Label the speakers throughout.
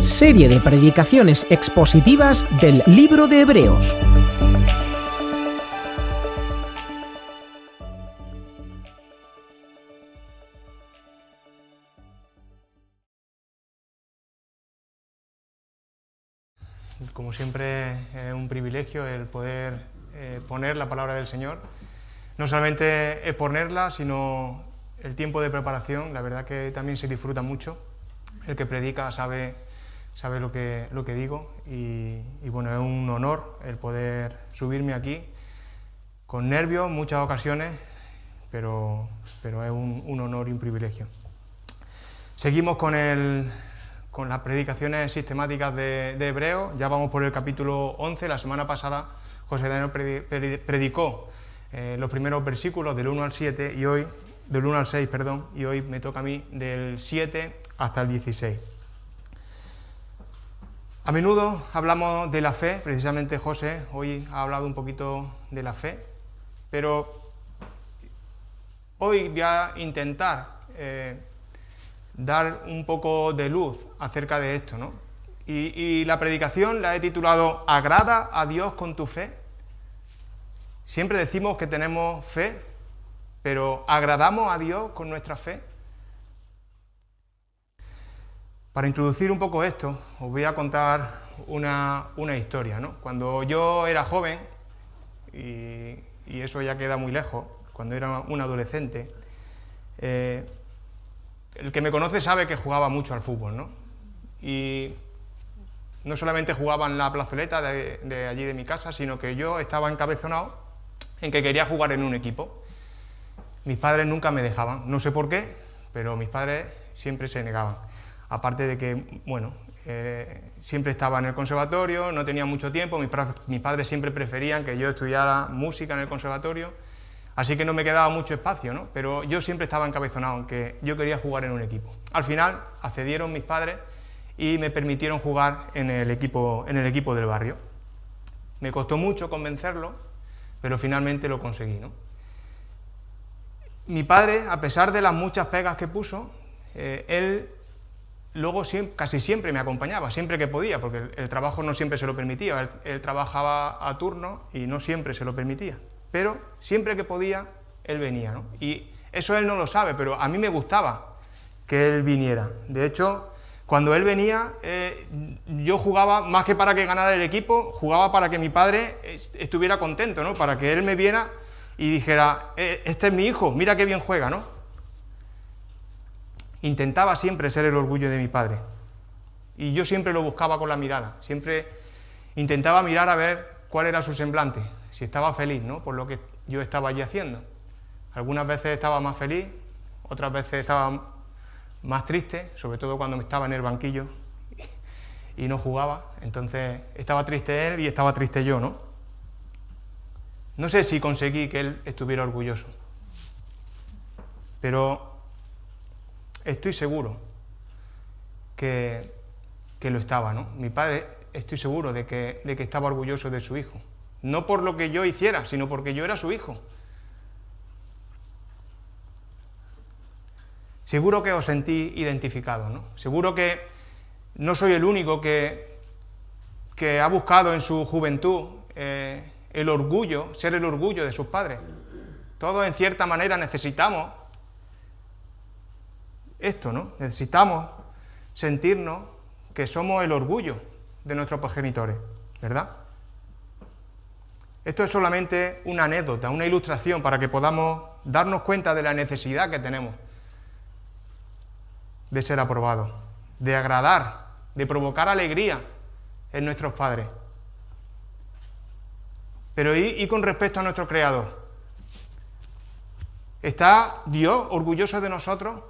Speaker 1: serie de predicaciones expositivas del libro de Hebreos.
Speaker 2: Como siempre, es un privilegio el poder poner la palabra del Señor. No solamente es ponerla, sino el tiempo de preparación. La verdad que también se disfruta mucho. El que predica sabe lo que digo y bueno, es un honor el poder subirme aquí con nervios en muchas ocasiones, pero es un honor y un privilegio. Seguimos con las predicaciones sistemáticas de Hebreos. Ya vamos por el capítulo 11. La semana pasada José Daniel predicó los primeros versículos del 1 al 7 y hoy del 1 al 6, y hoy me toca a mí del 7 hasta el 16. A menudo hablamos de la fe, precisamente José hoy ha hablado un poquito de la fe, pero hoy voy a intentar dar un poco de luz acerca de esto, ¿no? Y la predicación la he titulado ¿Agrada a Dios con tu fe? Siempre decimos que tenemos fe, pero ¿agradamos a Dios con nuestra fe? Para introducir un poco esto, os voy a contar una historia, ¿no? Cuando yo era joven, y eso ya queda muy lejos, cuando era un adolescente, el que me conoce sabe que jugaba mucho al fútbol, ¿no? Y no solamente jugaba en la plazoleta de allí de mi casa, sino que yo estaba encabezonado en que quería jugar en un equipo. Mis padres nunca me dejaban, no sé por qué, pero mis padres siempre se negaban. Aparte de que, bueno, siempre estaba en el conservatorio, no tenía mucho tiempo, mis padres siempre preferían que yo estudiara música en el conservatorio, así que no me quedaba mucho espacio, ¿no? Pero yo siempre estaba encabezonado en que yo quería jugar en un equipo. Al final accedieron mis padres y me permitieron jugar en el equipo del barrio. Me costó mucho convencerlo, pero finalmente lo conseguí, ¿no? Mi padre, a pesar de las muchas pegas que puso, él luego casi siempre me acompañaba, siempre que podía, porque el trabajo no siempre se lo permitía, él trabajaba a turno y no siempre se lo permitía, pero siempre que podía, él venía, ¿no? Y eso él no lo sabe, pero a mí me gustaba que él viniera. De hecho, cuando él venía, yo jugaba, más que para que ganara el equipo, jugaba para que mi padre estuviera contento, ¿no? Para que él me viera y dijera, este es mi hijo, mira qué bien juega, ¿no? Intentaba siempre ser el orgullo de mi padre. Y yo siempre lo buscaba con la mirada, siempre intentaba mirar a ver cuál era su semblante, si estaba feliz, ¿no? Por lo que yo estaba allí haciendo. Algunas veces estaba más feliz, otras veces estaba más triste, sobre todo cuando estaba en el banquillo y no jugaba. Entonces estaba triste él y estaba triste yo, ¿no? No sé si conseguí que él estuviera orgulloso, pero estoy seguro que lo estaba, ¿no? Mi padre, estoy seguro de que estaba orgulloso de su hijo. No por lo que yo hiciera, sino porque yo era su hijo. Seguro que os sentí identificado, ¿no? Seguro que no soy el único que ha buscado en su juventud el orgullo, ser el orgullo de sus padres. Todos, en cierta manera, necesitamos esto, ¿no? Necesitamos sentirnos que somos el orgullo de nuestros progenitores, ¿verdad? Esto es solamente una anécdota, una ilustración para que podamos darnos cuenta de la necesidad que tenemos de ser aprobados, de agradar, de provocar alegría en nuestros padres. Pero ¿y con respecto a nuestro Creador? ¿Está Dios orgulloso de nosotros?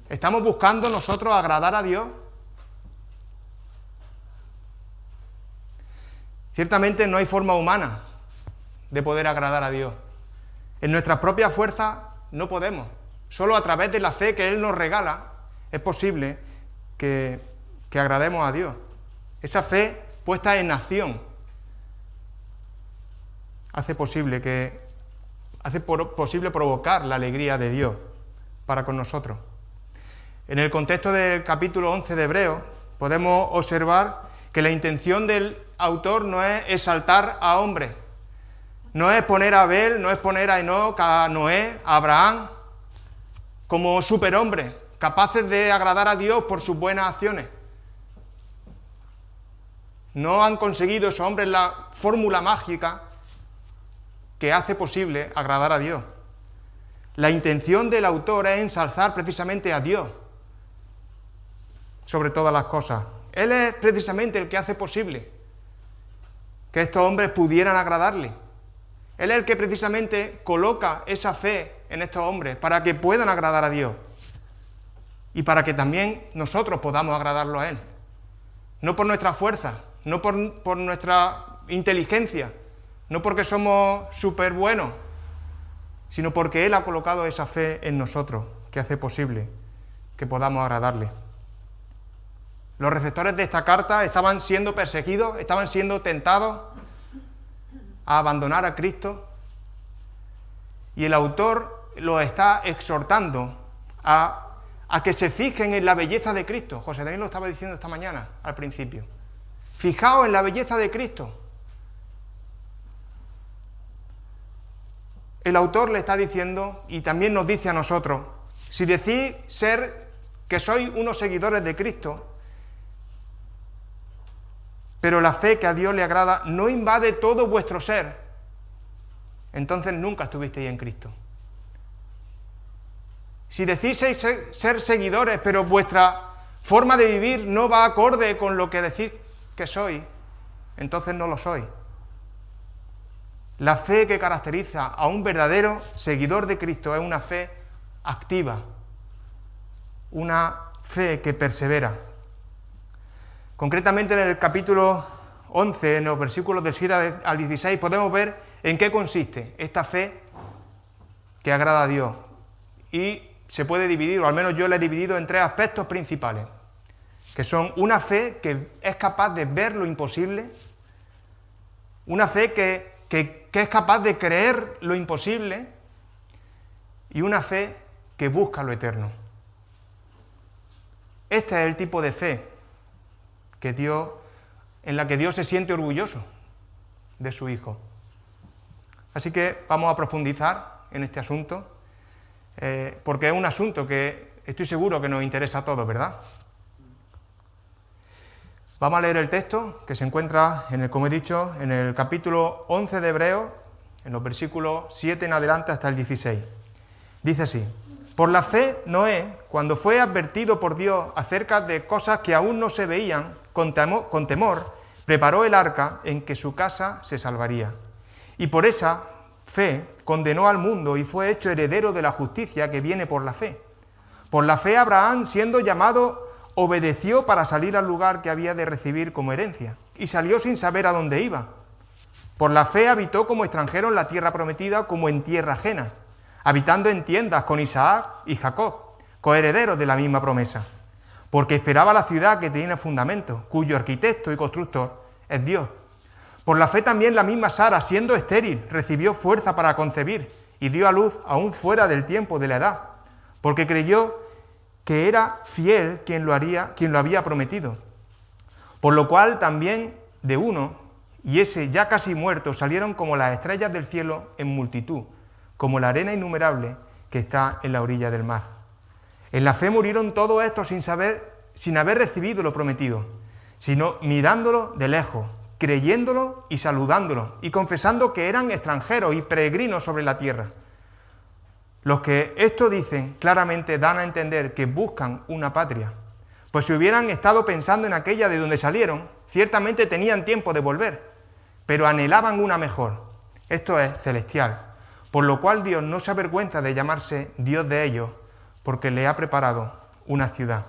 Speaker 2: ¿Estamos buscando nosotros agradar a Dios? Ciertamente no hay forma humana de poder agradar a Dios. En nuestras propias fuerzas no podemos. Solo a través de la fe que Él nos regala es posible que agrademos a Dios. Esa fe puesta en acción hace posible provocar la alegría de Dios para con nosotros. En el contexto del capítulo 11 de Hebreos podemos observar que la intención del autor no es exaltar a hombres, no es poner a Abel, no es poner a Enoc, a Noé, a Abraham como superhombres, capaces de agradar a Dios por sus buenas acciones. No han conseguido esos hombres la fórmula mágica que hace posible agradar a Dios. La intención del autor es ensalzar precisamente a Dios sobre todas las cosas. Él es precisamente el que hace posible que estos hombres pudieran agradarle. Él es el que precisamente coloca esa fe en estos hombres para que puedan agradar a Dios y para que también nosotros podamos agradarlo a Él. No por nuestra fuerza, no por nuestra inteligencia, no porque somos súper buenos, sino porque Él ha colocado esa fe en nosotros, que hace posible que podamos agradarle. Los receptores de esta carta estaban siendo perseguidos, estaban siendo tentados a abandonar a Cristo, y el autor los está exhortando a que se fijen en la belleza de Cristo. José Daniel lo estaba diciendo esta mañana, al principio. Fijaos en la belleza de Cristo. El autor le está diciendo, y también nos dice a nosotros, si decís que sois unos seguidores de Cristo, pero la fe que a Dios le agrada no invade todo vuestro ser, entonces nunca estuvisteis en Cristo. Si decís ser seguidores, pero vuestra forma de vivir no va acorde con lo que decís que sois, entonces no lo sois. La fe que caracteriza a un verdadero seguidor de Cristo es una fe activa, una fe que persevera. Concretamente en el capítulo 11, en los versículos del 7 al 16, podemos ver en qué consiste esta fe que agrada a Dios. Y se puede dividir, o al menos yo la he dividido en tres aspectos principales, que son una fe que es capaz de ver lo imposible, una fe que es capaz de creer lo imposible, y una fe que busca lo eterno. Este es el tipo de fe en la que Dios se siente orgulloso de su Hijo. Así que vamos a profundizar en este asunto, porque es un asunto que estoy seguro que nos interesa a todos, ¿verdad? Vamos a leer el texto que se encuentra, como he dicho, en el capítulo 11 de Hebreos, en los versículos 7 en adelante hasta el 16. Dice así: por la fe, Noé, cuando fue advertido por Dios acerca de cosas que aún no se veían, con temor, preparó el arca en que su casa se salvaría. Y por esa fe condenó al mundo y fue hecho heredero de la justicia que viene por la fe. Por la fe Abraham, siendo llamado, obedeció para salir al lugar que había de recibir como herencia, y salió sin saber a dónde iba. Por la fe habitó como extranjero en la tierra prometida, como en tierra ajena, habitando en tiendas con Isaac y Jacob, coherederos de la misma promesa, porque esperaba la ciudad que tiene fundamento, cuyo arquitecto y constructor es Dios. Por la fe también la misma Sara, siendo estéril, recibió fuerza para concebir y dio a luz aún fuera del tiempo de la edad, porque creyó que era fiel quien lo había prometido. Por lo cual también de uno, y ese ya casi muerto, salieron como las estrellas del cielo en multitud, como la arena innumerable que está en la orilla del mar. En la fe murieron todos estos sin haber recibido lo prometido, sino mirándolo de lejos, creyéndolo y saludándolo, y confesando que eran extranjeros y peregrinos sobre la tierra. Los que esto dicen claramente dan a entender que buscan una patria, pues si hubieran estado pensando en aquella de donde salieron, ciertamente tenían tiempo de volver, pero anhelaban una mejor, esto es, celestial, por lo cual Dios no se avergüenza de llamarse Dios de ellos, porque le ha preparado una ciudad.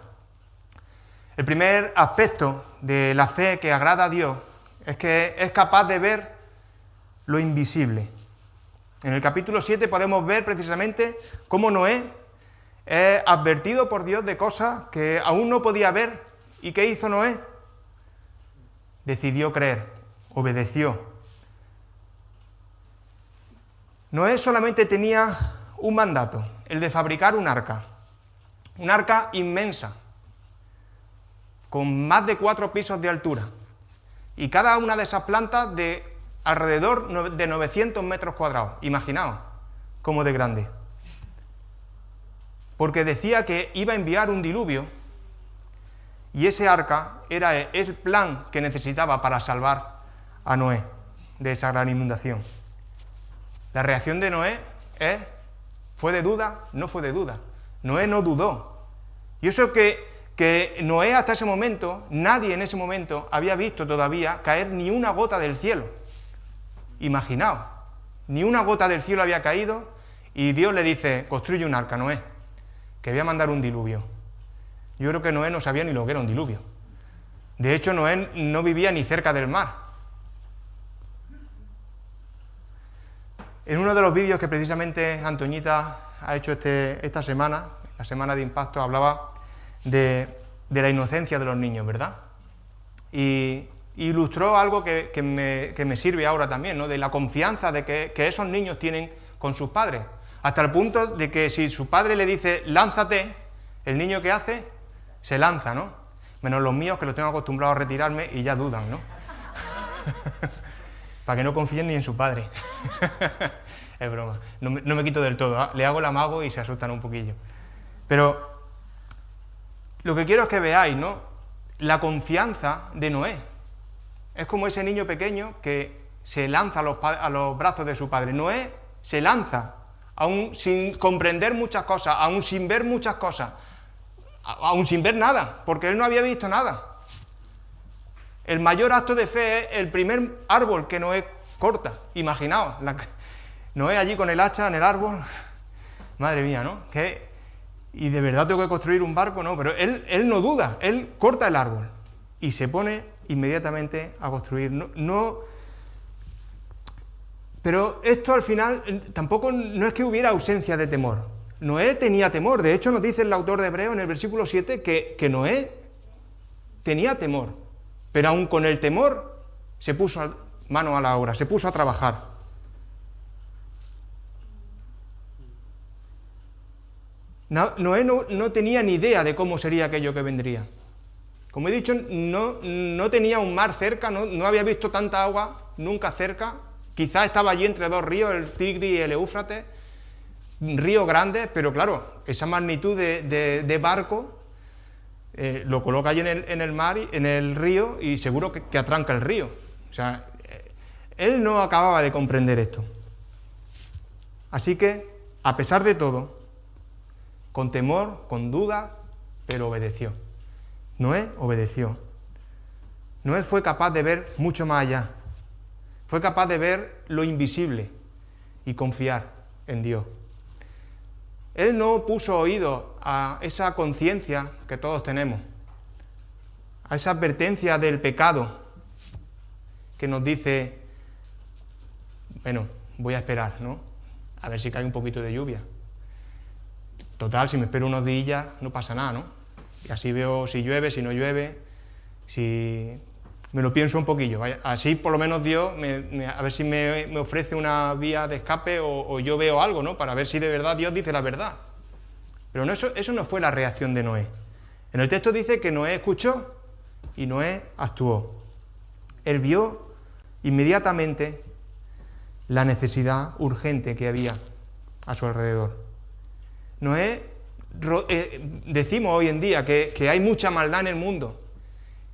Speaker 2: El primer aspecto de la fe que agrada a Dios es que es capaz de ver lo invisible. En el capítulo 7 podemos ver precisamente cómo Noé es advertido por Dios de cosas que aún no podía ver. ¿Y qué hizo Noé? Decidió creer, obedeció. Noé solamente tenía un mandato, el de fabricar un arca. Un arca inmensa, con más de 4 pisos de altura, y cada una de esas plantas de alrededor de 900 metros cuadrados. Imaginaos cómo de grande. Porque decía que iba a enviar un diluvio, y ese arca era el plan que necesitaba para salvar a Noé de esa gran inundación. La reacción de Noé ¿fue de duda? No fue de duda. Noé no dudó. Y eso que Noé hasta ese momento, nadie en ese momento había visto todavía caer ni una gota del cielo. Imaginaos, ni una gota del cielo había caído, y Dios le dice: construye un arca, Noé, que voy a mandar un diluvio. Yo creo que Noé no sabía ni lo que era un diluvio. De hecho, Noé no vivía ni cerca del mar. En uno de los vídeos que precisamente Antoñita ha hecho esta semana, la semana de impacto, hablaba de la inocencia de los niños, ¿verdad? Y ilustró algo que me sirve ahora también, ¿no? De la confianza de que esos niños tienen con sus padres, hasta el punto de que si su padre le dice lánzate, el niño ¿qué hace? Se lanza, ¿no? Menos los míos, que los tengo acostumbrados a retirarme y ya dudan, ¿no? Para que no confíen ni en su padre. Es broma, no me quito del todo, ¿eh? Le hago el amago y se asustan un poquillo. Pero lo que quiero es que veáis, ¿no? La confianza de Noé. Es como ese niño pequeño que se lanza a los brazos de su padre. Noé se lanza, aún sin comprender muchas cosas, aún sin ver muchas cosas, aún sin ver nada, porque él no había visto nada. El mayor acto de fe es el primer árbol que Noé corta. Imaginaos, Noé allí con el hacha en el árbol. Madre mía, ¿no? ¿Y de verdad tengo que construir un barco? No, pero él no duda, él corta el árbol y se pone inmediatamente a construir. Pero esto al final tampoco no es que hubiera ausencia de temor. Noé tenía temor. De hecho, nos dice el autor de Hebreos en el versículo 7 que Noé tenía temor. Pero aun con el temor se puso mano a la obra, se puso a trabajar. Noé no tenía ni idea de cómo sería aquello que vendría. Como he dicho, no tenía un mar cerca, no había visto tanta agua nunca cerca. Quizás estaba allí entre dos ríos, el Tigris y el Éufrates, ríos grandes, pero claro, esa magnitud de barco lo coloca allí en el mar, en el río, y seguro que atranca el río. O sea, él no acababa de comprender esto. Así que, a pesar de todo, con temor, con duda, pero obedeció. Noé obedeció. Noé fue capaz de ver mucho más allá. Fue capaz de ver lo invisible y confiar en Dios. Él no puso oído a esa conciencia que todos tenemos, a esa advertencia del pecado que nos dice, bueno, voy a esperar, ¿no? A ver si cae un poquito de lluvia. Total, si me espero unos días no pasa nada, ¿no? Y así veo si llueve, si no llueve, si me lo pienso un poquillo. Así por lo menos Dios, a ver si me ofrece una vía de escape o yo veo algo, ¿no? Para ver si de verdad Dios dice la verdad. Pero no, eso no fue la reacción de Noé. En el texto dice que Noé escuchó y Noé actuó. Él vio inmediatamente la necesidad urgente que había a su alrededor. Noé, decimos hoy en día que hay mucha maldad en el mundo,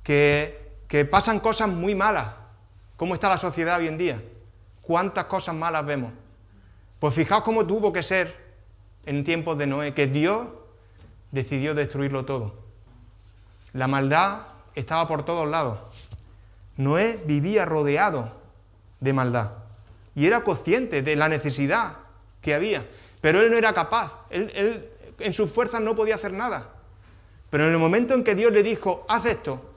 Speaker 2: que pasan cosas muy malas. ¿Cómo está la sociedad hoy en día? ¿Cuántas cosas malas vemos? Pues fijaos cómo tuvo que ser en tiempos de Noé, que Dios decidió destruirlo todo. La maldad estaba por todos lados. Noé vivía rodeado de maldad y era consciente de la necesidad que había, pero él no era capaz. Él en sus fuerzas no podía hacer nada. Pero en el momento en que Dios le dijo, haz esto,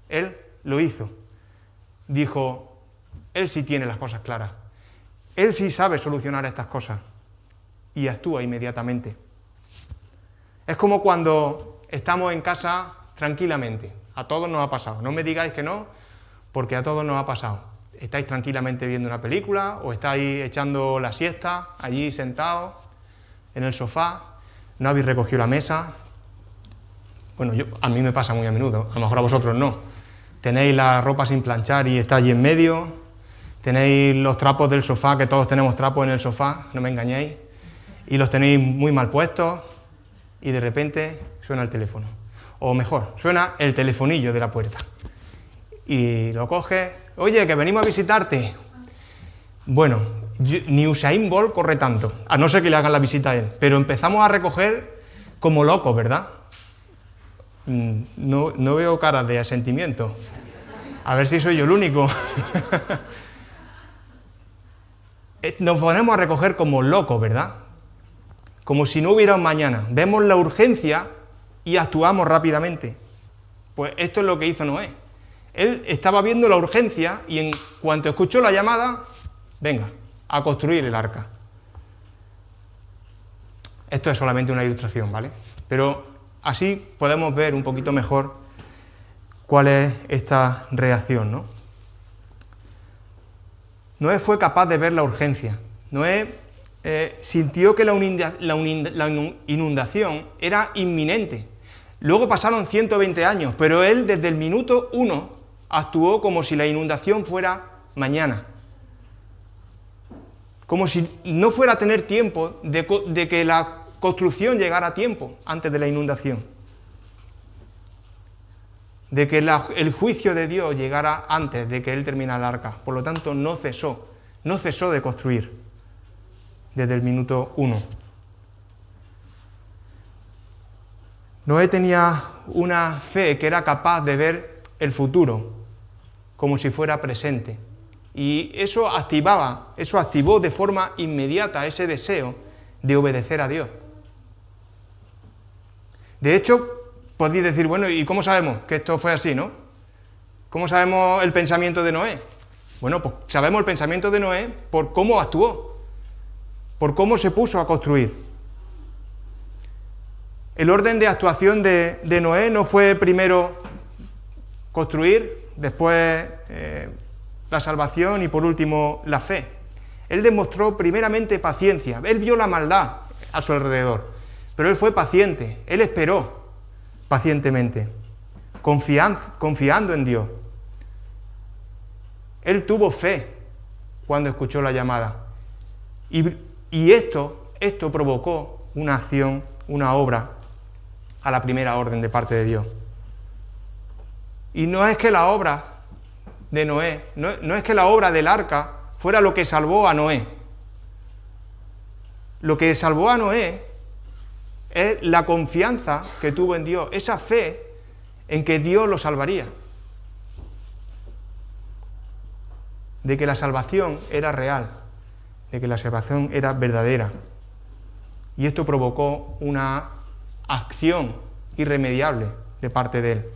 Speaker 2: él lo hizo. Dijo, él sí tiene las cosas claras. Él sí sabe solucionar estas cosas. Y actúa inmediatamente. Es como cuando estamos en casa tranquilamente. A todos nos ha pasado. No me digáis que no, porque a todos nos ha pasado. Estáis tranquilamente viendo una película o estáis echando la siesta allí sentados en el sofá, no habéis recogido la mesa, Bueno, a mí me pasa muy a menudo, a lo mejor a vosotros no. Tenéis la ropa sin planchar y está allí en medio, tenéis los trapos del sofá, que todos tenemos trapos en el sofá, no me engañéis, y los tenéis muy mal puestos y de repente suena el teléfono. O mejor, suena el telefonillo de la puerta. Y lo coges, oye, que venimos a visitarte. Bueno, ni Usain Bolt corre tanto, a no ser que le hagan la visita a él, pero empezamos a recoger como locos, ¿verdad? No veo caras de asentimiento. A ver si soy yo el único. Nos ponemos a recoger como locos, ¿verdad? Como si no hubiera un mañana. Vemos la urgencia y actuamos rápidamente. Pues esto es lo que hizo Noé. Él estaba viendo la urgencia y en cuanto escuchó la llamada, venga, a construir el arca. Esto es solamente una ilustración, ¿vale? Pero así podemos ver un poquito mejor cuál es esta reacción, ¿no? Noé fue capaz de ver la urgencia. Noé sintió que la inundación era inminente. Luego pasaron 120 años, pero él desde el minuto 1 actuó como si la inundación fuera mañana. Como si no fuera a tener tiempo de que la construcción llegara a tiempo antes de la inundación. De que el juicio de Dios llegara antes de que él terminara el arca. Por lo tanto, no cesó de construir desde el minuto 1. Noé tenía una fe que era capaz de ver el futuro como si fuera presente. Y eso activó de forma inmediata ese deseo de obedecer a Dios. De hecho, podéis decir, bueno, ¿y cómo sabemos que esto fue así, no? ¿Cómo sabemos el pensamiento de Noé? Bueno, pues sabemos el pensamiento de Noé por cómo actuó, por cómo se puso a construir. El orden de actuación de Noé no fue primero construir, después la salvación y por último la fe. Él demostró primeramente paciencia, él vio la maldad a su alrededor, pero él fue paciente, él esperó pacientemente, confiando en Dios. Él tuvo fe cuando escuchó la llamada y esto provocó una acción, una obra a la primera orden de parte de Dios. Y no es que la obra de Noé, no es que la obra del arca fuera lo que salvó a Noé. Lo que salvó a Noé es la confianza que tuvo en Dios, esa fe en que Dios lo salvaría. De que la salvación era real, de que la salvación era verdadera. Y esto provocó una acción irremediable de parte de él.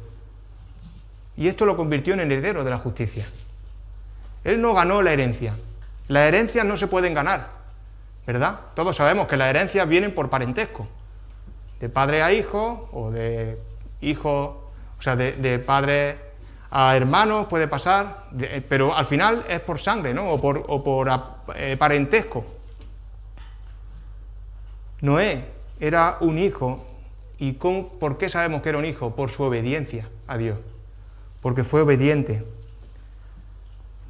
Speaker 2: Y esto lo convirtió en heredero de la justicia. Él no ganó la herencia. Las herencias no se pueden ganar, ¿verdad? Todos sabemos que las herencias vienen por parentesco. De padre a hijo, o de hijo, o sea, de padre a hermanos puede pasar, pero al final es por sangre, ¿no? O por parentesco. Noé era un hijo, ¿y por qué sabemos que era un hijo? Por su obediencia a Dios, porque fue obediente.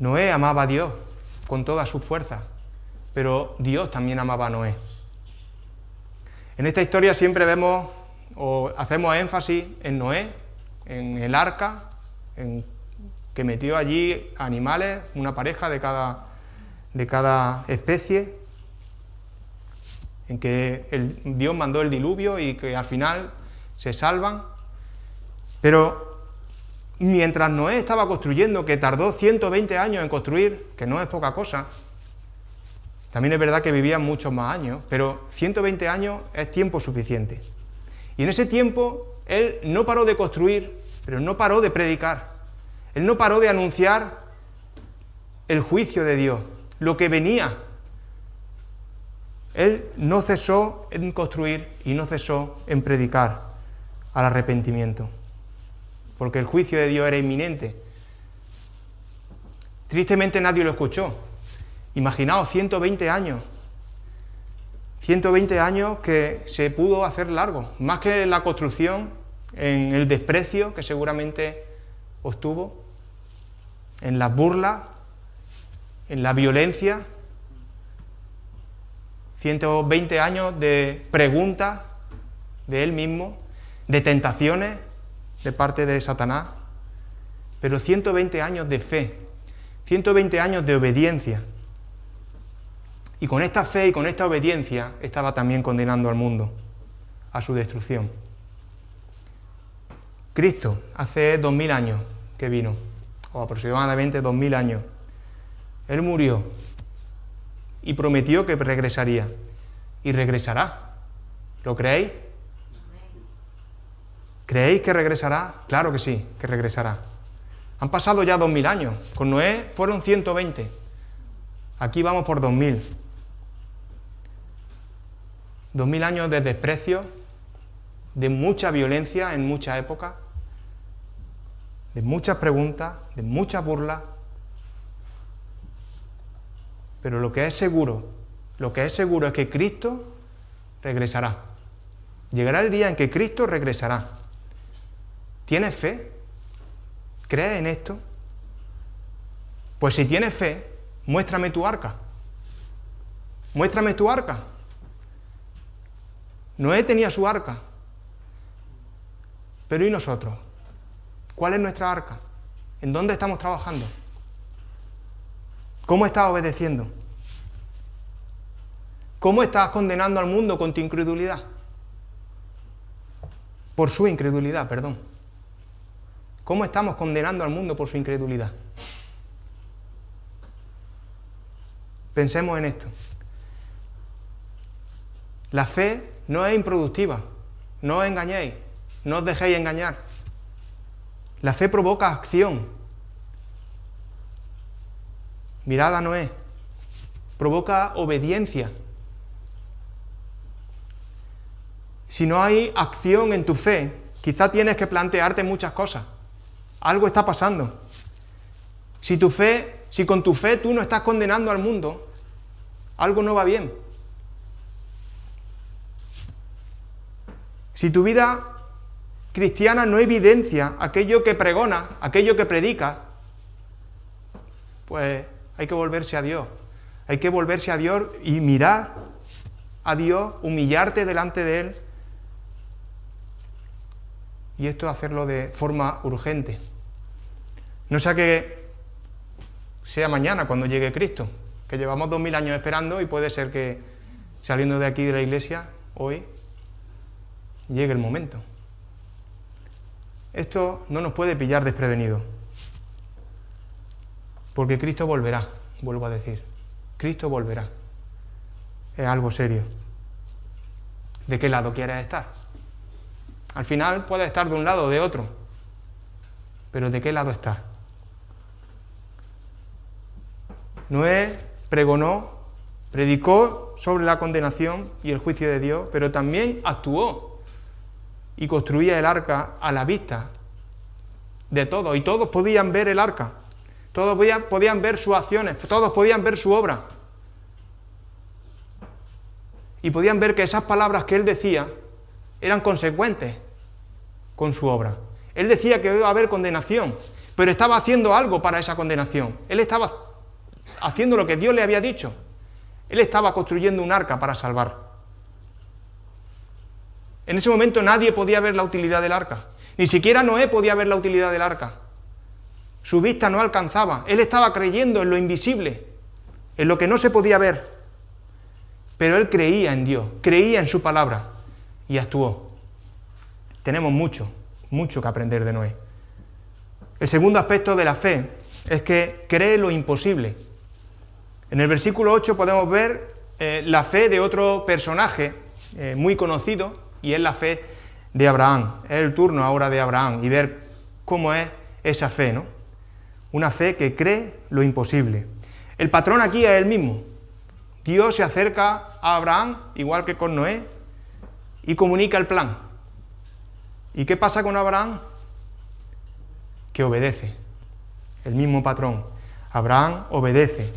Speaker 2: Noé amaba a Dios con toda su fuerza, pero Dios también amaba a Noé. En esta historia siempre vemos o hacemos énfasis en Noé, en el arca, en que metió allí animales, una pareja de cada especie, en que Dios mandó el diluvio y que al final se salvan. Pero mientras Noé estaba construyendo, que tardó 120 años en construir, que no es poca cosa, también es verdad que vivían muchos más años, pero 120 años es tiempo suficiente. Y en ese tiempo él no paró de construir, pero no paró de predicar. Él no paró de anunciar el juicio de Dios, lo que venía. Él no cesó en construir y no cesó en predicar al arrepentimiento, porque el juicio de Dios era inminente. Tristemente nadie lo escuchó. Imaginaos 120 años. 120 años que se pudo hacer largo. Más que la construcción, en el desprecio que seguramente obtuvo, en las burlas, en la violencia. 120 años de preguntas de él mismo, de tentaciones de parte de Satanás, pero 120 años de fe, 120 años de obediencia. Y con esta fe y con esta obediencia estaba también condenando al mundo a su destrucción. Cristo, hace 2000 años que vino, o aproximadamente 2000 años, Él murió y prometió que regresaría. Y regresará. ¿Lo creéis? ¿Creéis que regresará? Claro que sí, que regresará. Han pasado ya 2000 años. Con Noé fueron 120. Aquí vamos por 2000. 2000 años de desprecio, de mucha violencia en muchas épocas, de muchas preguntas, de muchas burlas. Pero lo que es seguro es que Cristo regresará. Llegará el día en que Cristo regresará. ¿Tienes fe? ¿Crees en esto? Pues si tienes fe, muéstrame tu arca. Muéstrame tu arca. Noé tenía su arca. Pero ¿y nosotros? ¿Cuál es nuestra arca? ¿En dónde estamos trabajando? ¿Cómo estás obedeciendo? ¿Cómo estás condenando al mundo con tu incredulidad? Por su incredulidad, perdón. ¿Cómo estamos condenando al mundo por su incredulidad? Pensemos en esto. La fe no es improductiva. No os engañéis. No os dejéis engañar. La fe provoca acción. Mirad a Noé. Provoca obediencia. Si no hay acción en tu fe, quizá tienes que plantearte muchas cosas. Algo está pasando. Si con tu fe tú no estás condenando al mundo, algo no va bien. Si tu vida cristiana no evidencia aquello que pregona, aquello que predica, pues hay que volverse a Dios. Hay que volverse a Dios y mirar a Dios, humillarte delante de Él. Y esto hacerlo de forma urgente. No sea que sea mañana cuando llegue Cristo, que llevamos 2000 años esperando y puede ser que saliendo de aquí de la iglesia, hoy, llegue el momento. Esto no nos puede pillar desprevenidos. Porque Cristo volverá, vuelvo a decir. Cristo volverá. Es algo serio. ¿De qué lado quieres estar? Al final puedes estar de un lado o de otro. Pero ¿de qué lado estás? Noé predicó sobre la condenación y el juicio de Dios, pero también actuó y construía el arca a la vista de todos. Y todos podían ver el arca. Todos podían ver sus acciones, todos podían ver su obra. Y podían ver que esas palabras que él decía eran consecuentes con su obra. Él decía que iba a haber condenación, pero estaba haciendo algo para esa condenación. Él estaba haciendo lo que Dios le había dicho. Él estaba construyendo un arca para salvar. En ese momento nadie podía ver la utilidad del arca. Ni siquiera Noé podía ver la utilidad del arca. Su vista no alcanzaba. Él estaba creyendo en lo invisible, en lo que no se podía ver. Pero él creía en Dios, creía en su palabra y actuó. Tenemos mucho que aprender de Noé. El segundo aspecto de la fe es que cree lo imposible. En el versículo 8 podemos ver la fe de otro personaje muy conocido, y es la fe de Abraham. Es el turno ahora de Abraham y ver cómo es esa fe, ¿no? Una fe que cree lo imposible. El patrón aquí es el mismo. Dios se acerca a Abraham, igual que con Noé, y comunica el plan. ¿Y qué pasa con Abraham? Que obedece. El mismo patrón. Abraham obedece.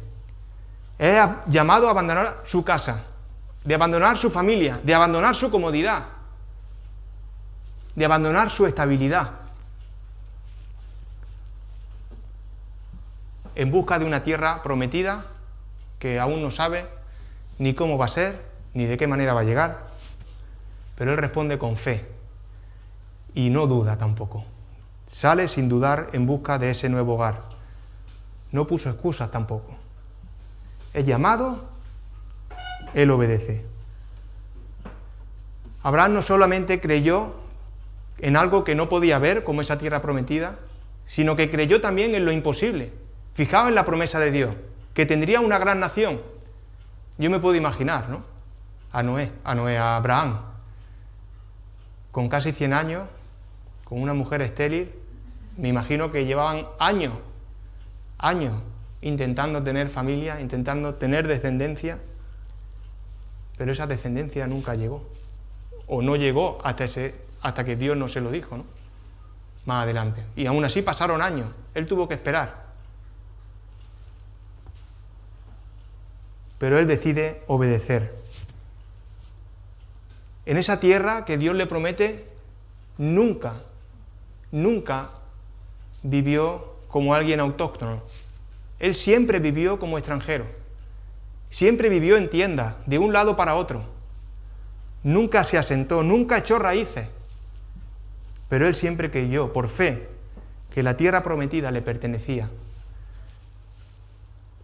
Speaker 2: Es llamado a abandonar su casa, de abandonar su familia, de abandonar su comodidad. de abandonar su estabilidad en busca de una tierra prometida que aún no sabe ni cómo va a ser, ni de qué manera va a llegar, pero él responde con fe y no duda tampoco. Sale sin dudar en busca de ese nuevo hogar. No puso excusas tampoco. Es llamado, él obedece. Abraham no solamente creyó en algo que no podía ver, como esa tierra prometida, sino que creyó también en lo imposible. Fijado en la promesa de Dios, que tendría una gran nación. Yo me puedo imaginar, ¿no? A Abraham, con casi 100 años, con una mujer estéril, me imagino que llevaban años intentando tener familia, intentando tener descendencia, pero esa descendencia nunca llegó, o no llegó hasta que Dios no se lo dijo, ¿no? Más adelante. Y aún así pasaron años, él tuvo que esperar. Pero él decide obedecer. En esa tierra que Dios le promete, nunca vivió como alguien autóctono. Él siempre vivió como extranjero. Siempre vivió en tiendas, de un lado para otro. Nunca se asentó, nunca echó raíces. Pero él siempre creyó, por fe, que la tierra prometida le pertenecía,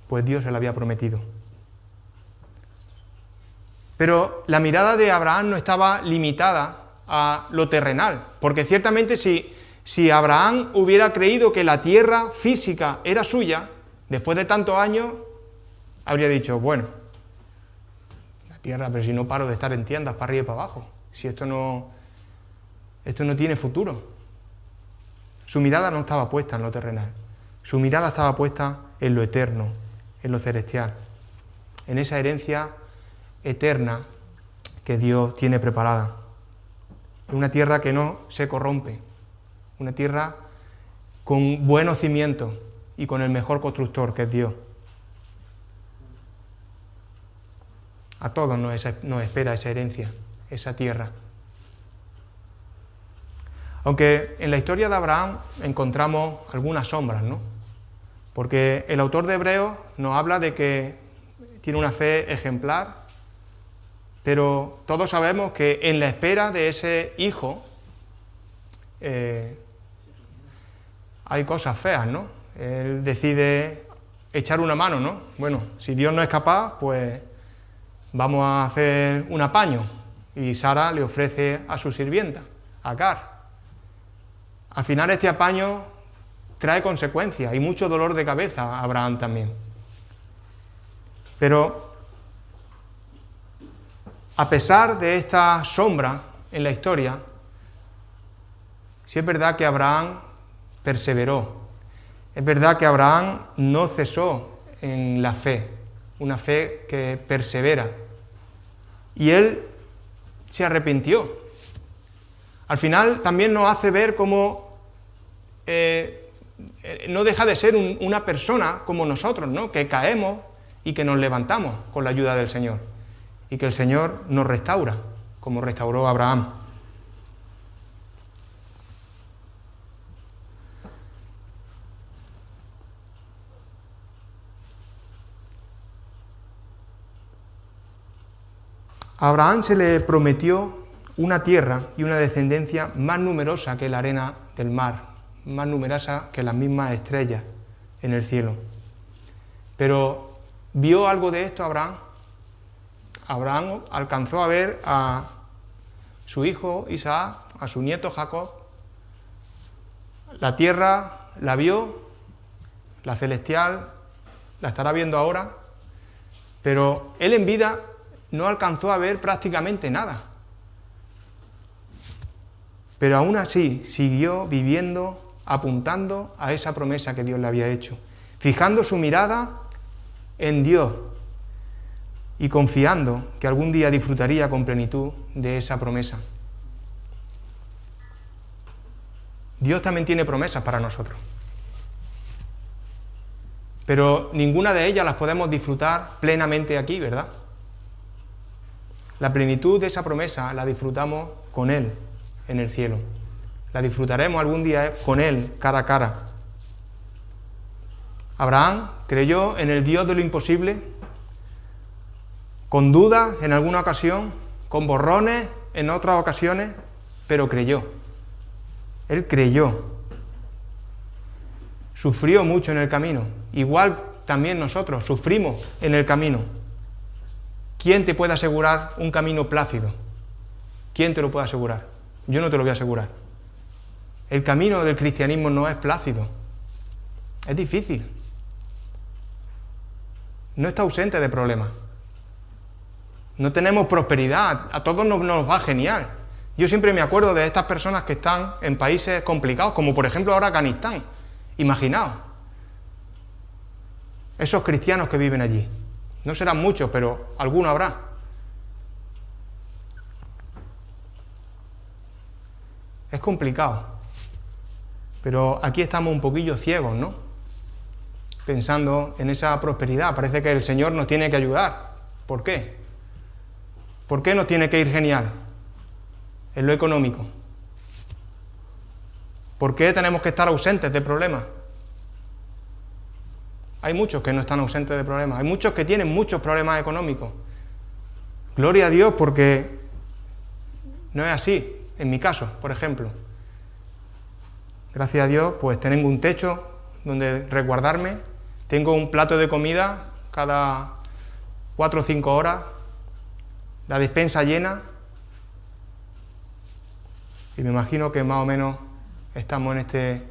Speaker 2: pues Dios se la había prometido. Pero la mirada de Abraham no estaba limitada a lo terrenal, porque ciertamente si Abraham hubiera creído que la tierra física era suya, después de tantos años, habría dicho, bueno, la tierra, pero si no paro de estar en tiendas para arriba y para abajo, si esto no tiene futuro. Su mirada no estaba puesta en lo terrenal, su mirada estaba puesta en lo eterno, en lo celestial, en esa herencia eterna que Dios tiene preparada. Una tierra que no se corrompe, una tierra con buenos cimientos y con el mejor constructor, que es Dios. A todos nos espera esa herencia, esa tierra. Aunque en la historia de Abraham encontramos algunas sombras, ¿no? Porque el autor de Hebreos nos habla de que tiene una fe ejemplar, pero todos sabemos que en la espera de ese hijo hay cosas feas, ¿no? Él decide echar una mano, ¿no? Bueno, si Dios no es capaz, pues vamos a hacer un apaño. Y Sara le ofrece a su sirvienta, Agar. Al final este apaño trae consecuencias y mucho dolor de cabeza a Abraham también. Pero a pesar de esta sombra en la historia, sí es verdad que Abraham perseveró. Es verdad que Abraham no cesó en la fe, una fe que persevera. Y él se arrepintió. Al final también nos hace ver cómo no deja de ser una persona como nosotros, ¿no? Que caemos y que nos levantamos con la ayuda del Señor. Y que el Señor nos restaura, como restauró a Abraham. A Abraham se le prometió una tierra y una descendencia más numerosa que la arena del mar, más numerosa que las mismas estrellas en el cielo. Pero ¿vio algo de esto Abraham? Abraham alcanzó a ver a su hijo Isaac, a su nieto Jacob. La tierra la vio, la celestial, la estará viendo ahora, pero él en vida no alcanzó a ver prácticamente nada. Pero aún así siguió viviendo, apuntando a esa promesa que Dios le había hecho, fijando su mirada en Dios y confiando que algún día disfrutaría con plenitud de esa promesa. Dios también tiene promesas para nosotros, pero ninguna de ellas las podemos disfrutar plenamente aquí, ¿verdad? La plenitud de esa promesa la disfrutamos con Él en el cielo. la disfrutaremos algún día con Él, cara a cara. Abraham creyó en el Dios de lo imposible, con dudas en alguna ocasión, con borrones en otras ocasiones, pero creyó. Él creyó. Sufrió mucho en el camino. Igual también nosotros sufrimos en el camino. ¿Quién te puede asegurar un camino plácido? ¿Quién te lo puede asegurar? Yo no te lo voy a asegurar. El camino del cristianismo no es plácido. Es difícil. No está ausente de problemas. No tenemos prosperidad. A todos nos va genial. Yo siempre me acuerdo de estas personas que están en países complicados, como por ejemplo ahora Afganistán. Imaginaos. Esos cristianos que viven allí. No serán muchos, pero alguno habrá. Es complicado. Pero aquí estamos un poquillo ciegos, ¿no? Pensando en esa prosperidad. Parece que el Señor nos tiene que ayudar. ¿Por qué? ¿Por qué nos tiene que ir genial en lo económico? ¿Por qué tenemos que estar ausentes de problemas? Hay muchos que no están ausentes de problemas. Hay muchos que tienen muchos problemas económicos. Gloria a Dios, porque no es así. En mi caso, por ejemplo. Gracias a Dios, pues tengo un techo donde resguardarme. Tengo un plato de comida cada 4 o 5 horas. La despensa llena. Y me imagino que más o menos estamos en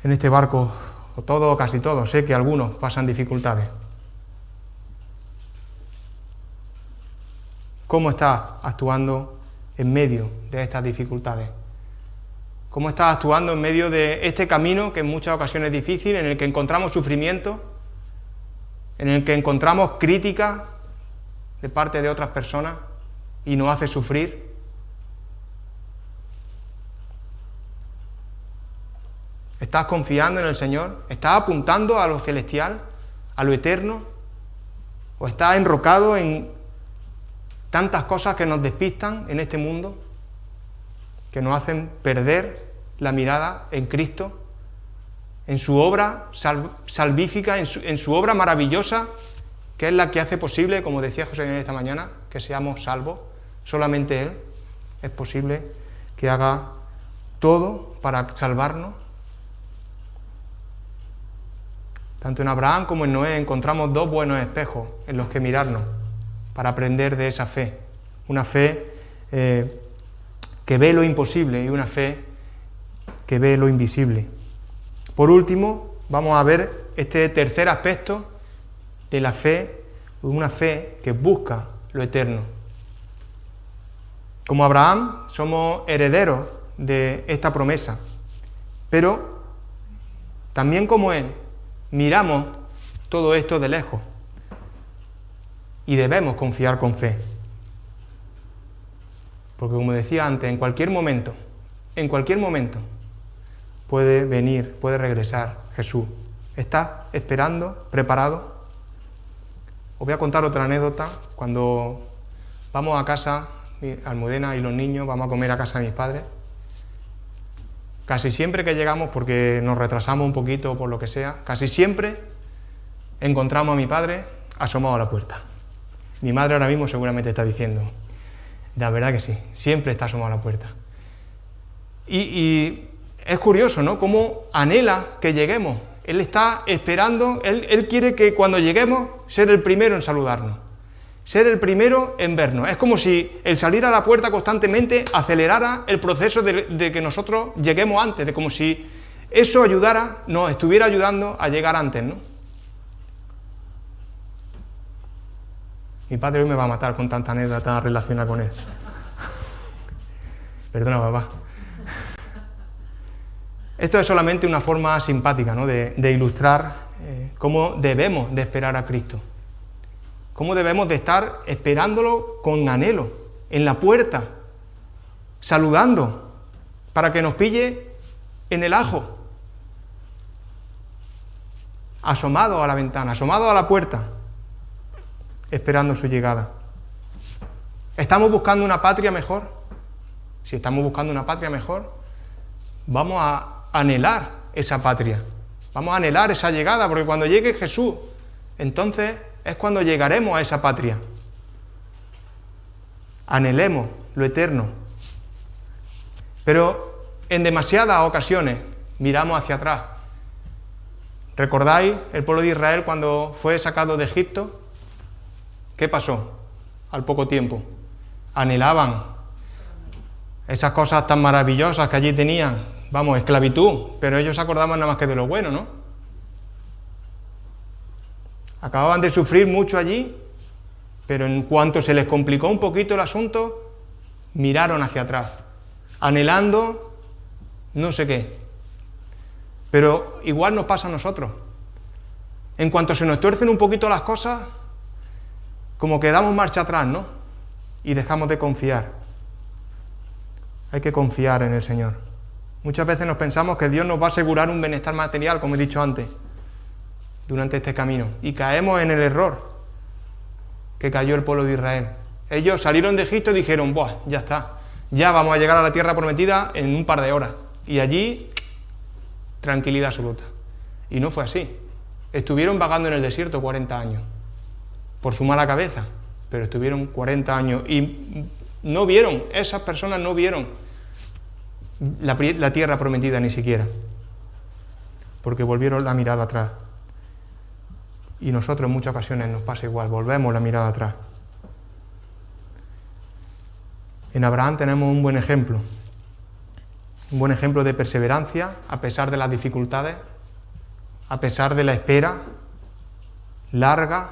Speaker 2: este barco, o todo o casi todo. Sé que algunos pasan dificultades. ¿Cómo estás actuando en medio de estas dificultades? ¿Cómo estás actuando en medio de este camino que en muchas ocasiones es difícil, en el que encontramos sufrimiento, en el que encontramos críticas de parte de otras personas y nos hace sufrir? ¿Estás confiando en el Señor? ¿Estás apuntando a lo celestial, a lo eterno? ¿O estás enrocado en tantas cosas que nos despistan en este mundo, que nos hacen perder la mirada en Cristo, en su obra salvífica, en su obra maravillosa, que es la que hace posible, como decía José Daniel esta mañana, que seamos salvos? Solamente Él es posible que haga todo para salvarnos. Tanto en Abraham como en Noé encontramos 2 buenos espejos en los que mirarnos para aprender de esa fe. Una fe que ve lo imposible y una fe que ve lo invisible. Por último, vamos a ver este tercer aspecto de la fe, una fe que busca lo eterno. Como Abraham, somos herederos de esta promesa, pero también como él, miramos todo esto de lejos y debemos confiar con fe. Porque como decía antes, en cualquier momento, puede venir, puede regresar Jesús. ¿Estás esperando, preparado? Os voy a contar otra anécdota. Cuando vamos a casa, Almudena y los niños, vamos a comer a casa de mis padres, casi siempre que llegamos, porque nos retrasamos un poquito o por lo que sea, casi siempre encontramos a mi padre asomado a la puerta. Mi madre ahora mismo seguramente está diciendo, la verdad que sí, siempre está asomado a la puerta. Y es curioso, ¿no?, cómo anhela que lleguemos. Él está esperando, él quiere que cuando lleguemos, ser el primero en saludarnos, ser el primero en vernos. Es como si el salir a la puerta constantemente acelerara el proceso de que nosotros lleguemos antes, de como si eso ayudara, nos estuviera ayudando a llegar antes, ¿no? Mi padre hoy me va a matar con tanta anécdota relacionada con él. Perdona, papá. Esto es solamente una forma simpática, ¿no?, de ilustrar cómo debemos de esperar a Cristo. Cómo debemos de estar esperándolo con anhelo, en la puerta, saludando, para que nos pille en el ajo, asomado a la ventana, asomado a la puerta, esperando su llegada. ¿Estamos buscando una patria mejor? si estamos buscando una patria mejor, vamos a anhelar esa patria, vamos a anhelar esa llegada, porque cuando llegue Jesús, entonces es cuando llegaremos a esa patria. Anhelemos lo eterno. Pero en demasiadas ocasiones miramos hacia atrás. ¿Recordáis el pueblo de Israel cuando fue sacado de Egipto? ¿Qué pasó al poco tiempo? Anhelaban esas cosas tan maravillosas que allí tenían, vamos, esclavitud, pero ellos se acordaban nada más que de lo bueno, ¿no? Acababan de sufrir mucho allí, pero en cuanto se les complicó un poquito el asunto, miraron hacia atrás, anhelando no sé qué. Pero igual nos pasa a nosotros. En cuanto se nos tuercen un poquito las cosas, como que damos marcha atrás, ¿no? Y dejamos de confiar. Hay que confiar en el Señor. Muchas veces nos pensamos que Dios nos va a asegurar un bienestar material, como he dicho antes, durante este camino. Y caemos en el error que cayó el pueblo de Israel. Ellos salieron de Egipto y dijeron, ¡buah, ya está! Ya vamos a llegar a la tierra prometida en un par de horas. Y allí, tranquilidad absoluta. Y no fue así. Estuvieron vagando en el desierto 40 años. Por su mala cabeza. Pero estuvieron 40 años. Y no vieron, esas personas no vieron la tierra prometida ni siquiera. Porque volvieron la mirada atrás. Y nosotros en muchas ocasiones nos pasa igual, volvemos la mirada atrás. En Abraham tenemos un buen ejemplo de perseverancia a pesar de las dificultades, a pesar de la espera larga,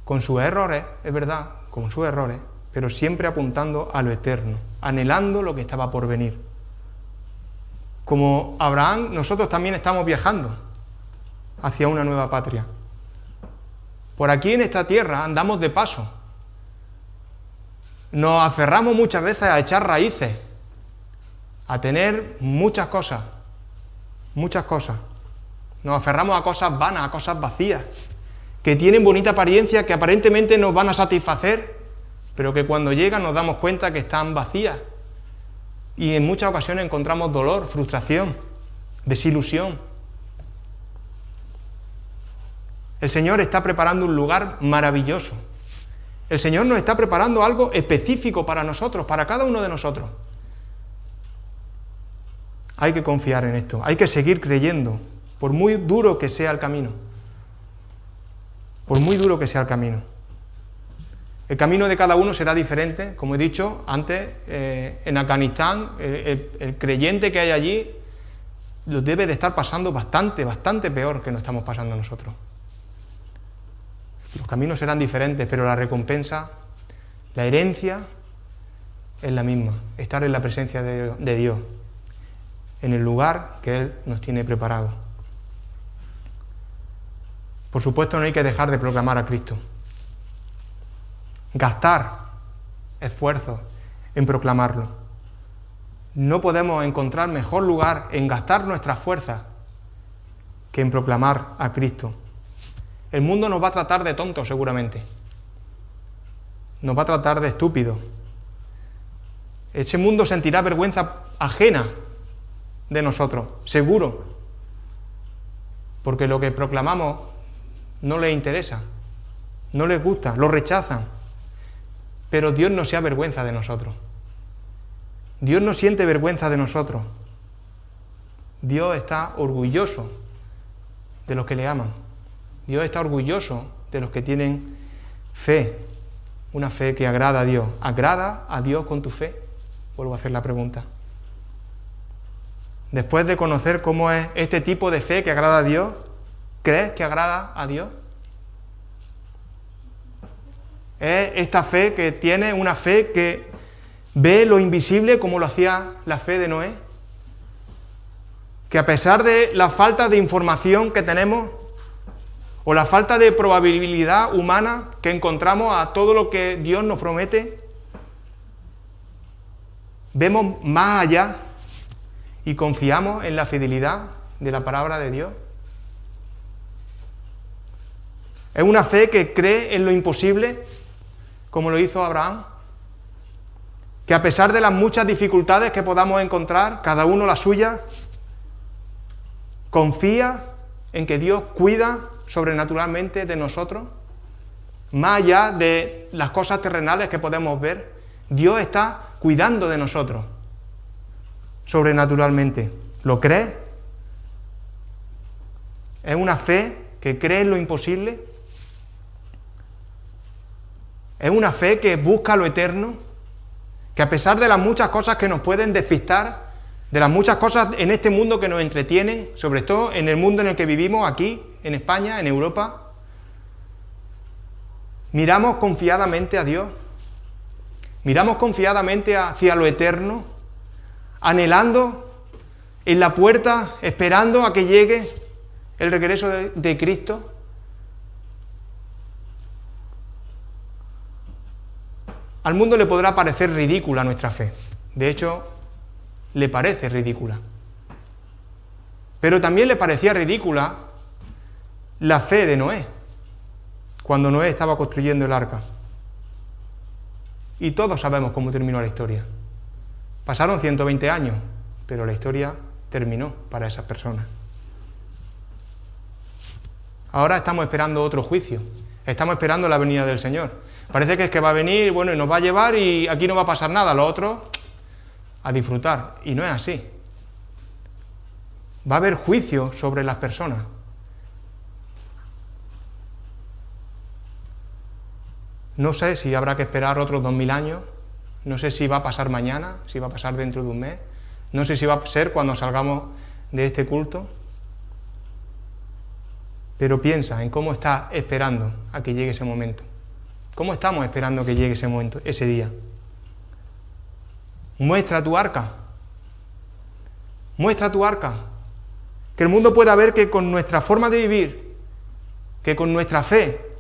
Speaker 2: con sus errores, es verdad, con sus errores, pero siempre apuntando a lo eterno, anhelando lo que estaba por venir. Como Abraham, nosotros también estamos viajando hacia una nueva patria. Por aquí en esta tierra andamos de paso. Nos aferramos muchas veces a echar raíces, a tener muchas cosas. Nos aferramos a cosas vanas, a cosas vacías, que tienen bonita apariencia, que aparentemente nos van a satisfacer, pero que cuando llegan nos damos cuenta que están vacías. Y en muchas ocasiones encontramos dolor, frustración, desilusión. El Señor está preparando un lugar maravilloso. El Señor nos está preparando algo específico para nosotros, para cada uno de nosotros. Hay que confiar en esto, hay que seguir creyendo, por muy duro que sea el camino. Por muy duro que sea el camino. El camino de cada uno será diferente, como he dicho antes, en Afganistán, el creyente que hay allí lo debe de estar pasando bastante peor que nos estamos pasando nosotros. Los caminos serán diferentes, pero la recompensa, la herencia, es la misma. Estar en la presencia de Dios, en el lugar que Él nos tiene preparado. Por supuesto, no hay que dejar de proclamar a Cristo. Gastar esfuerzo en proclamarlo. No podemos encontrar mejor lugar en gastar nuestras fuerzas que en proclamar a Cristo. El mundo nos va a tratar de tontos seguramente. Nos va a tratar de estúpidos. Ese mundo sentirá vergüenza ajena de nosotros, seguro. Porque lo que proclamamos no les interesa, no les gusta, lo rechazan. Pero Dios no se avergüenza de nosotros. Dios no siente vergüenza de nosotros. Dios está orgulloso de los que le aman. Dios está orgulloso de los que tienen fe, una fe que agrada a Dios. ¿Agrada a Dios con tu fe? Vuelvo a hacer la pregunta. Después de conocer cómo es este tipo de fe que agrada a Dios, ¿crees que agrada a Dios? Es esta fe que tiene una fe que ve lo invisible como lo hacía la fe de Noé. Que a pesar de la falta de información que tenemos, o la falta de probabilidad humana que encontramos a todo lo que Dios nos promete, vemos más allá y confiamos en la fidelidad de la palabra de Dios. Es una fe que cree en lo imposible, como lo hizo Abraham, que a pesar de las muchas dificultades que podamos encontrar, cada uno la suya, confía en que Dios cuida sobrenaturalmente de nosotros, más allá de las cosas terrenales que podemos ver. Dios está cuidando de nosotros sobrenaturalmente. ¿Lo crees? ¿Es una fe que cree en lo imposible? ¿Es una fe que busca lo eterno? Que a pesar de las muchas cosas que nos pueden despistar, de las muchas cosas en este mundo que nos entretienen, sobre todo en el mundo en el que vivimos, aquí, en España, en Europa, miramos confiadamente a Dios, miramos confiadamente hacia lo eterno, anhelando en la puerta, esperando a que llegue el regreso de Cristo. Al mundo le podrá parecer ridícula nuestra fe. De hecho, le parece ridícula. Pero también le parecía ridícula la fe de Noé, cuando Noé estaba construyendo el arca. Y todos sabemos cómo terminó la historia. Pasaron 120 años, pero la historia terminó para esas personas. Ahora estamos esperando otro juicio. Estamos esperando la venida del Señor. Parece que es que va a venir, bueno, y nos va a llevar y aquí no va a pasar nada. Lo otro, a disfrutar. Y no es así. Va a haber juicio sobre las personas. No sé si habrá que esperar otros 2000 años. No sé si va a pasar mañana, si va a pasar dentro de un mes. No sé si va a ser cuando salgamos de este culto. Pero piensa en cómo estás esperando a que llegue ese momento. ¿Cómo estamos esperando que llegue ese momento, ese día? Muestra tu arca. Muestra tu arca. Que el mundo pueda ver que con nuestra forma de vivir, que con nuestra fe,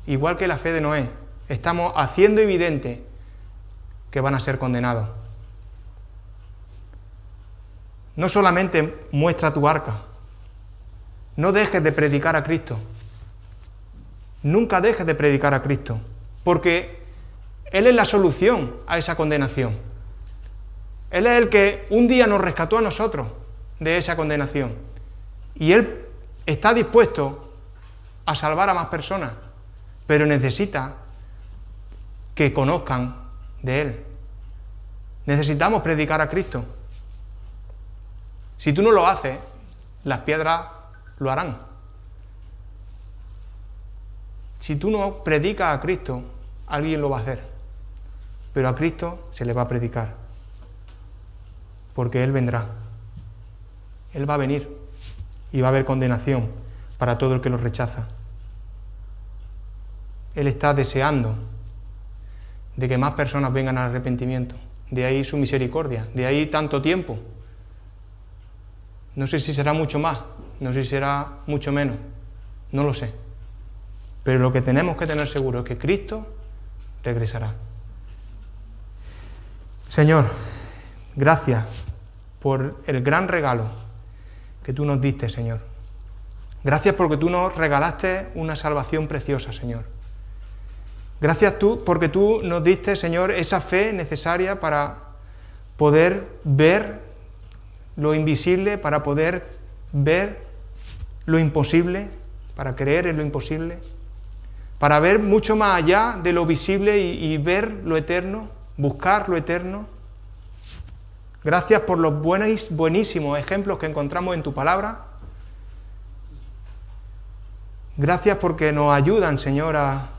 Speaker 2: igual que la fe de Noé, estamos haciendo evidente que van a ser condenados. No solamente muestra tu arca, no dejes de predicar a Cristo. Nunca dejes de predicar a Cristo, porque Él es la solución a esa condenación. Él es el que un día nos rescató a nosotros de esa condenación. Y Él está dispuesto a salvar a más personas, pero necesita que conozcan de Él. Necesitamos predicar a Cristo. Si tú no lo haces, las piedras lo harán. Si tú no predicas a Cristo, alguien lo va a hacer. Pero a Cristo se le va a predicar. Porque Él vendrá. Él va a venir. Y va a haber condenación para todo el que lo rechaza. Él está deseando de que más personas vengan al arrepentimiento. De ahí su misericordia. De ahí tanto tiempo. No sé si será mucho más. No sé si será mucho menos. No lo sé. Pero lo que tenemos que tener seguro es que Cristo regresará. Señor, gracias por el gran regalo que tú nos diste, Señor. Gracias porque tú nos regalaste una salvación preciosa, Señor. Gracias porque tú nos diste, Señor, esa fe necesaria para poder ver lo invisible, para poder ver lo imposible, para creer en lo imposible, para ver mucho más allá de lo visible y ver lo eterno, buscar lo eterno. Gracias por los buenísimos ejemplos que encontramos en tu palabra. Gracias porque nos ayudan, Señor, a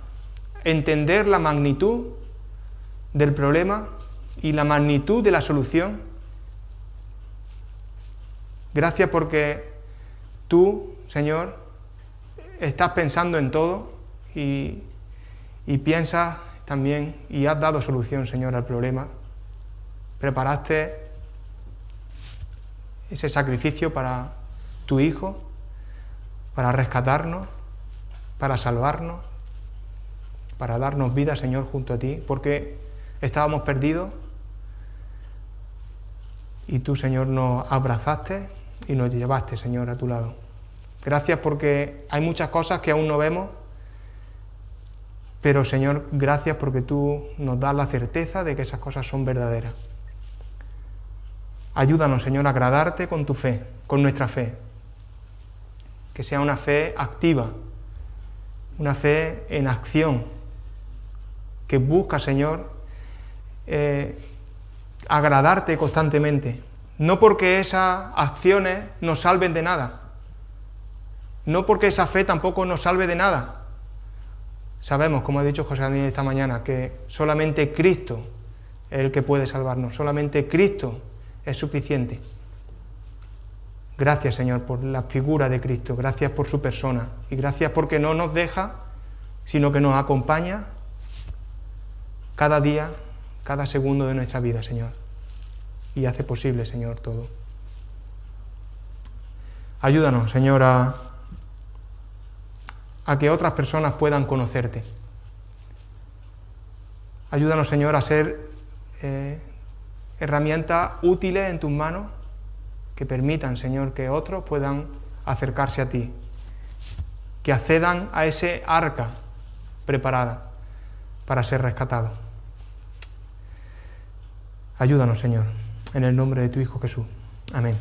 Speaker 2: entender la magnitud del problema y la magnitud de la solución. Gracias porque tú, Señor, estás pensando en todo y piensas también y has dado solución, Señor, al problema. Preparaste ese sacrificio para tu Hijo, para rescatarnos, para salvarnos, para darnos vida, Señor, junto a ti, porque estábamos perdidos y tú, Señor, nos abrazaste y nos llevaste, Señor, a tu lado. Gracias porque hay muchas cosas que aún no vemos, Pero, Señor, gracias porque tú nos das la certeza de que esas cosas son verdaderas. Ayúdanos, Señor, a agradarte con tu fe, con nuestra fe. Que sea una fe activa, una fe en acción, que busca, Señor, agradarte constantemente. No porque esas acciones nos salven de nada, no porque esa fe tampoco nos salve de nada. Sabemos, como ha dicho José Daniel esta mañana, que solamente Cristo es el que puede salvarnos, solamente Cristo es suficiente. Gracias, Señor, por la figura de Cristo, gracias por su persona y gracias porque no nos deja, sino que nos acompaña cada día, cada segundo de nuestra vida, Señor, y hace posible, Señor, todo. Ayúdanos, Señor, a que otras personas puedan conocerte. Ayúdanos, Señor, a ser herramientas útiles en tus manos que permitan, Señor, que otros puedan acercarse a ti, que accedan a ese arca preparada para ser rescatados. Ayúdanos, Señor, en el nombre de tu Hijo Jesús. Amén.